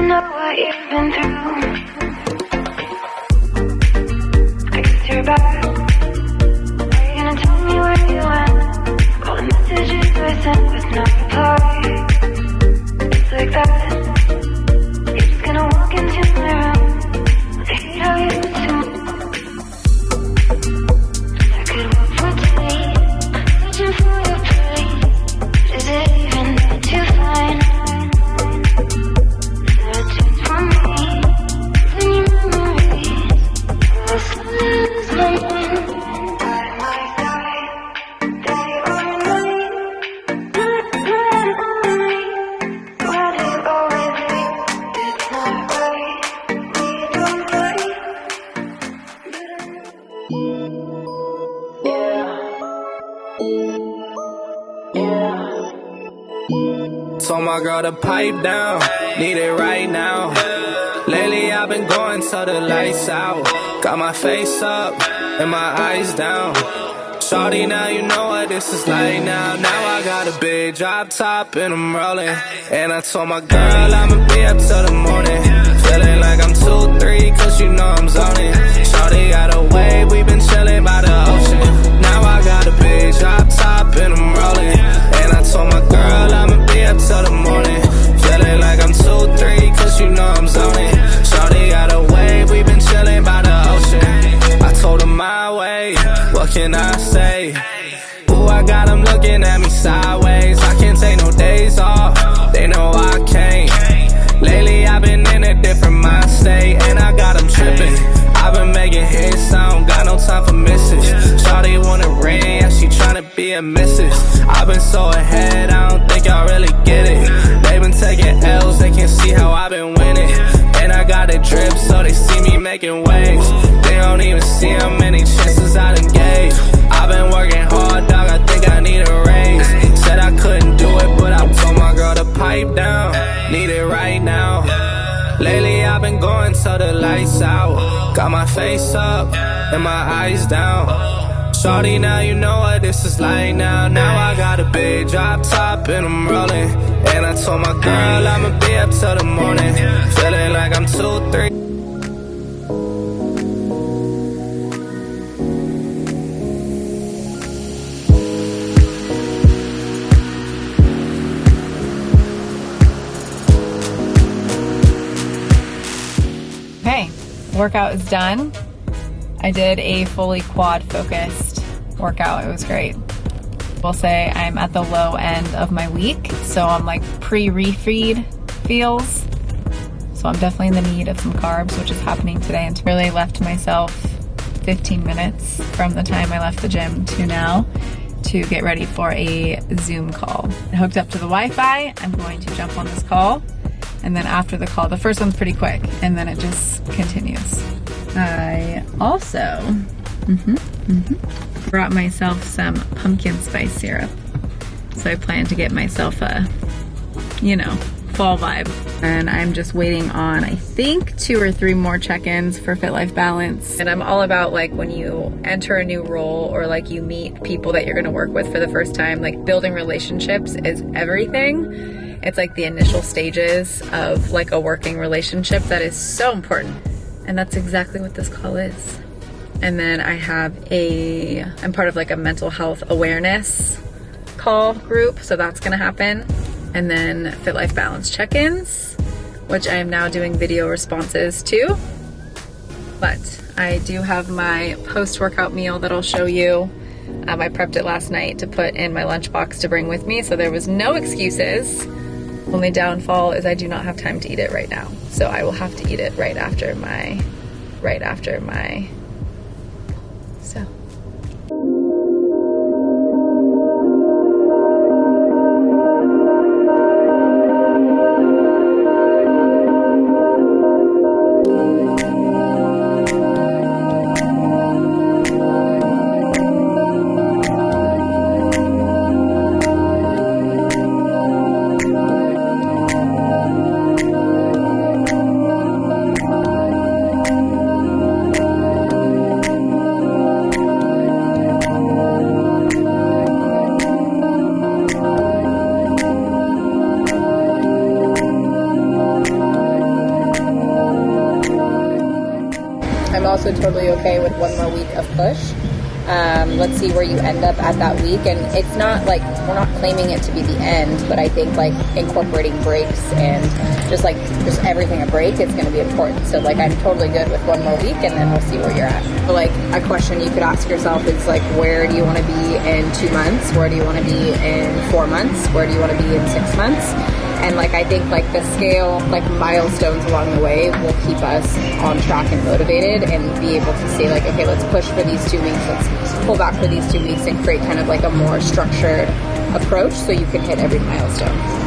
know what you've been through. I guess you're back. Are you gonna tell me where you went? All the messages I sent with no reply. It's like that. You're just gonna walk into my room. I hate how you assume I could walk for days, searching for your place. Is it even that to find? Told my girl to pipe down, need it right now. Lately I've been going till the lights out. Got my face up and my eyes down. Shawty, now you know what this is like now. Now I got a big drop top and I'm rolling. And I told my girl I'ma be up till the morning. Feeling like I'm 2-3 cause you know I'm zoning. Shawty got a wave, we been chilling by the ocean. Now I got a big drop top and I'm rolling. And I told my girl I'ma be up till the morning. Feeling like I'm 2-3 cause you know I'm zoning. Shawty got a wave, we been chilling by the ocean. I told her my way, what can I say? Ooh, I got them looking at me sideways. I can't take no days off, they know I can't. Lately I've been in a different mind state, and I got them tripping. I've been making hits, I don't got no time for misses. Shawty wanna ring, yeah, she tryna be a missus. I've been so ahead, I don't think y'all really get it. They been taking L's, they can see how I've been winning. And I got a drip, so they see me making waves. They don't even see how many chances I done gave. I've been working hard, dog, I think I need a raise. Said I couldn't do it, but I told my girl to pipe down. Need it right now. Lately I've been going till the lights out. Got my face up and my eyes down. Shawty, now you know what this is like now. Now I got a big drop top and I'm rolling. And I told my girl I'ma be up till the morning. Feeling like I'm 2-3. Okay, workout is done. I did a fully quad focused workout. It was great. We'll say I'm at the low end of my week, so I'm like pre-refeed feels. So I'm definitely in the need of some carbs, which is happening today, and really left myself 15 minutes from the time I left the gym to now to get ready for a Zoom call. I hooked up to the Wi-Fi. I'm going to jump on this call. And then after the call, the first one's pretty quick, and then it just continues. I also brought myself some pumpkin spice syrup. So I plan to get myself a, fall vibe. And I'm just waiting on, I think, 2 or 3 more check-ins for Fit Life Balance. And I'm all about like when you enter a new role or like you meet people that you're gonna work with for the first time, like building relationships is everything. It's like the initial stages of like a working relationship that is so important. And that's exactly what this call is. And then I'm part of like a mental health awareness call group. So that's gonna happen. And then Fit Life Balance check-ins, which I am now doing video responses to. But I do have my post-workout meal that I'll show you. I prepped it last night to put in my lunchbox to bring with me. So there was no excuses. Only downfall is I do not have time to eat it right now. So I will have to eat it right after my so. also totally okay with one more week of push. Let's see where you end up at that week. And it's not like, we're not claiming it to be the end, but I think like incorporating breaks and just everything a break is going to be important. So like, I'm totally good with one more week, and then we'll see where you're at. But like, a question you could ask yourself is like, where do you want to be in 2 months? Where do you want to be in 4 months? Where do you want to be in 6 months? And like, I think like the scale, like milestones along the way will keep us on track and motivated, and be able to say like, okay, let's push for these 2 weeks, let's pull back for these 2 weeks, and create kind of like a more structured approach so you can hit every milestone.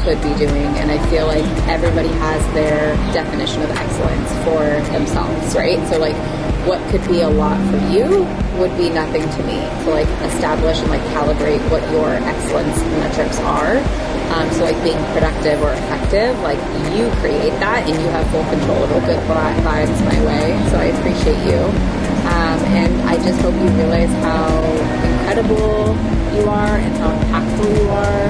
Could be doing, and I feel like everybody has their definition of excellence for themselves, right? So like, what could be a lot for you would be nothing to me. To like establish and like calibrate what your excellence metrics are. So like being productive or effective, like you create that and you have full control. It'll good vibes my way. So I appreciate you. And I just hope you realize how incredible you are and how impactful you are,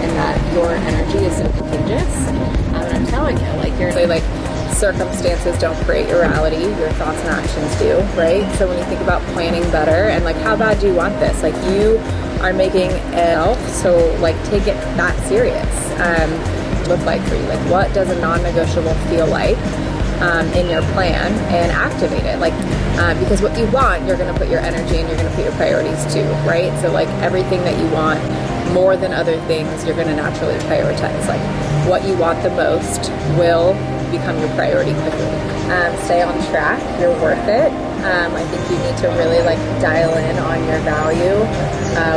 and that your energy is so contagious. And I'm telling you, like, you're like, circumstances don't create your reality, your thoughts and actions do, right? So when you think about planning better and like, how bad do you want this? Like, you are making it, so like, take it that serious. Look like for you, like, what does a non-negotiable feel like in your plan, and activate it. Like, because what you want, you're going to put your energy and you're going to put your priorities to, right? So like, everything that you want more than other things, you're going to naturally prioritize. Like, what you want the most will become your priority quickly. Stay on track. You're worth it. I think you need to really like dial in on your value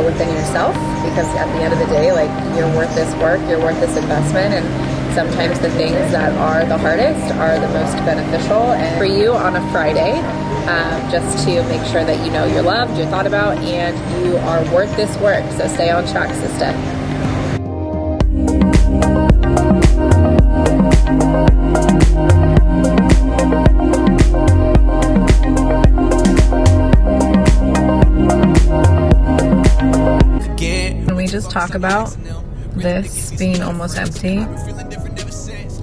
within yourself, because at the end of the day, like, you're worth this work, you're worth this investment, and sometimes the things that are the hardest are the most beneficial. And for you on a Friday, just to make sure that you know you're loved, you're thought about, and you are worth this work. So stay on track, sister. Can we just talk about this being almost empty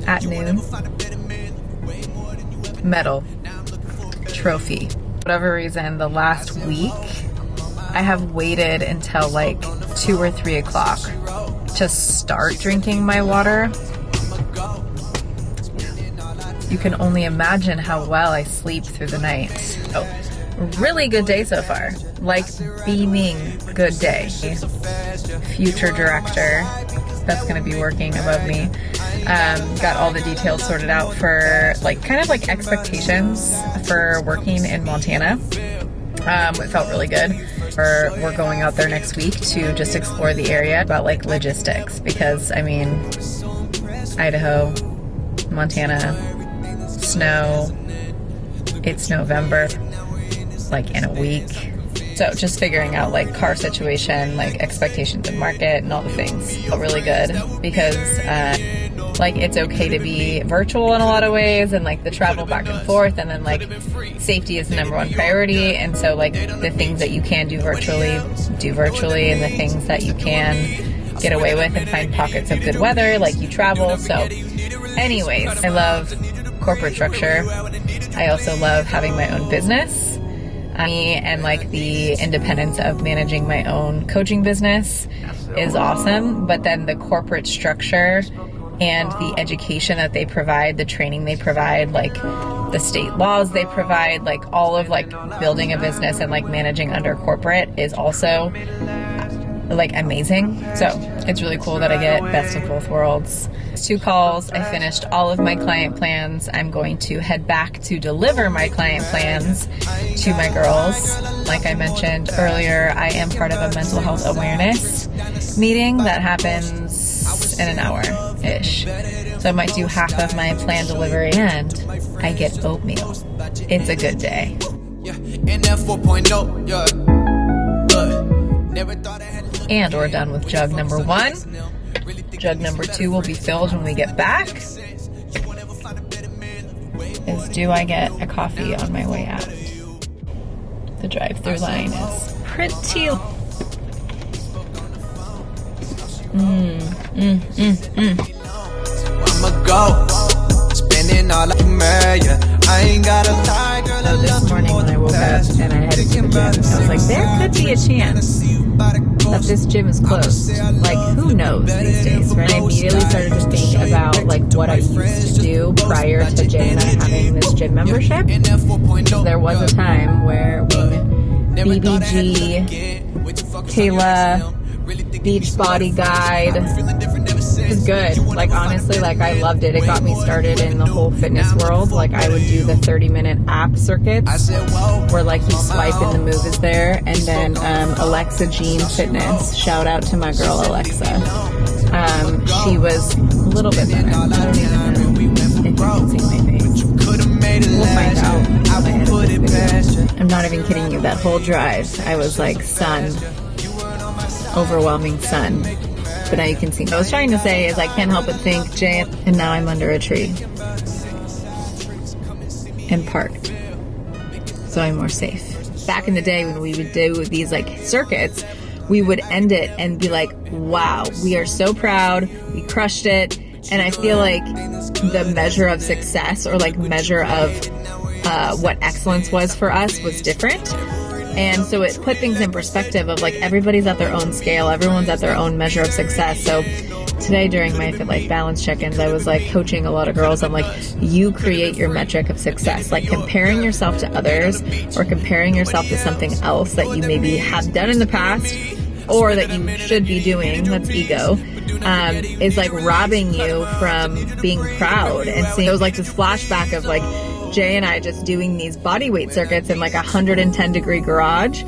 at noon? Medal, trophy. For whatever reason, the last week I have waited until like 2 or 3 o'clock to start drinking my water. You can only imagine how well I sleep through the night. Oh, really good day so far. Like, beaming good day. Future director that's going to be working above me. Got all the details sorted out for like, kind of like expectations for working in Montana. It felt really good. We're going out there next week to just explore the area about like logistics, because I mean, Idaho, Montana, snow, it's November, like in a week. So just figuring out like car situation, like expectations of market and all the things. Felt really good, because like, it's okay to be virtual in a lot of ways, and like the travel back and forth, and then like safety is the #1 priority. And so like the things that you can do virtually, and the things that you can get away with and find pockets of good weather, like you travel. So anyways, I love corporate structure. I also love having my own business. And like the independence of managing my own coaching business is awesome. But then the corporate structure and the education that they provide, the training they provide, like the state laws they provide, like all of like building a business and like managing under corporate is also like amazing. So it's really cool that I get best of both worlds. 2 calls. I finished all of my client plans. I'm going to head back to deliver my client plans to my girls. Like I mentioned earlier, I am part of a mental health awareness meeting that happens in an hour-ish. So I might do half of my plan delivery, and I get oatmeal. It's a good day. And we're done with jug number 1. Jug number 2 will be filled when we get back. Is do I get a coffee on my way out? The drive-through line is pretty. I'ma go, spending all I can marry. I ain't got a lie, girl. So this morning when I woke up and I headed to the gym, I was like, there could be a chance that this gym is closed. Like, who knows these days, right? I immediately started to think about like what I used to do prior to Jay and I having this gym membership. There was a time where when BBG, Kayla, Beach Body Guide was good. Like, honestly, like, I loved it. It got me started in the whole fitness world. Like, I would do the 30-minute app circuits where, like, you swipe and the move is there. And then Alexa Jean Fitness. Shout out to my girl, Alexa. She was a little bit better. I don't even know if you can see my face. We'll find out. I'm not even kidding you. That whole drive, I was like, sun. Overwhelming sun. But now you can see. What I was trying to say is I can't help but think, Jay, and now I'm under a tree and parked, so I'm more safe. Back in the day when we would do these like circuits, we would end it and be like, wow, we are so proud, we crushed it. And I feel like the measure of success, or like measure of what excellence was for us, was different. And so it put things in perspective of like everybody's at their own scale, everyone's at their own measure of success. So today during my Fit Life Balance check-ins, I was like coaching a lot of girls. I'm like, you create your metric of success. Like comparing yourself to others or comparing yourself to something else that you maybe have done in the past or that you should be doing, that's ego, is like robbing you from being proud. And seeing, it was like this flashback of like Jay and I just doing these body weight circuits in like a 110-degree garage.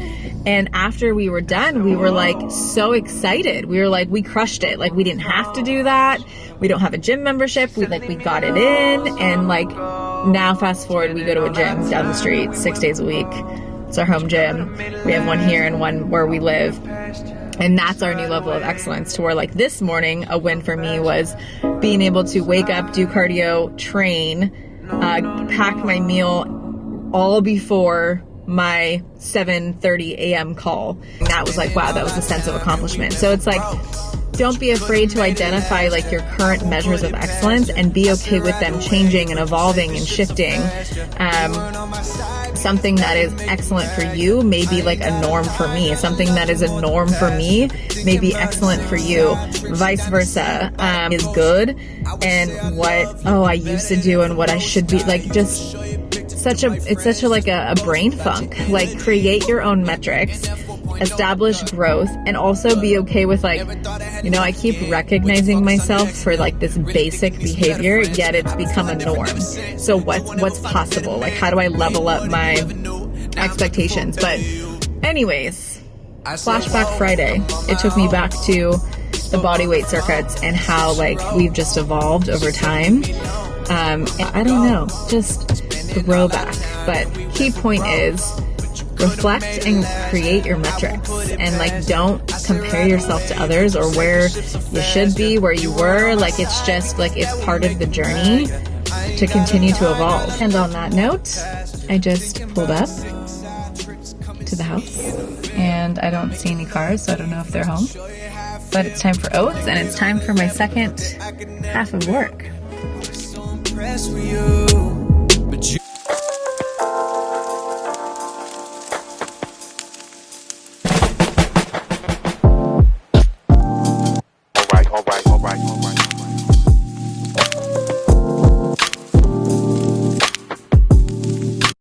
And after we were done, we were like so excited. We were like, we crushed it. Like we didn't have to do that. We don't have a gym membership. We got it in. And like now fast forward, we go to a gym down the street 6 days a week. It's our home gym. We have one here and one where we live. And that's our new level of excellence, to where like this morning, a win for me was being able to wake up, do cardio, train, pack my meal all before my 7:30 a.m. call. And that was like, wow, that was a sense of accomplishment. So it's like, don't be afraid to identify like your current measures of excellence and be okay with them changing and evolving and shifting. Something that is excellent for you may be like a norm for me. Something that is a norm for me may be excellent for you. Vice versa is good. And what, I used to do and what I should be, like, just it's such a like a brain funk. Like, create your own metrics, establish growth, and also be okay with like, you know, I keep recognizing myself for like this basic behavior, yet it's become a norm. So what's possible? Like, how do I level up my expectations? But anyways, flashback Friday, it took me back to the body weight circuits and how like we've just evolved over time. And I don't know, just throwback. But key point is, reflect and create your metrics, and like don't compare yourself to others or where you should be, where you were. Like, it's just like, it's part of the journey to continue to evolve. And on that note, I just pulled up to the house and I don't see any cars, so I don't know if they're home. But it's time for oats, and it's time for my second half of work. For you.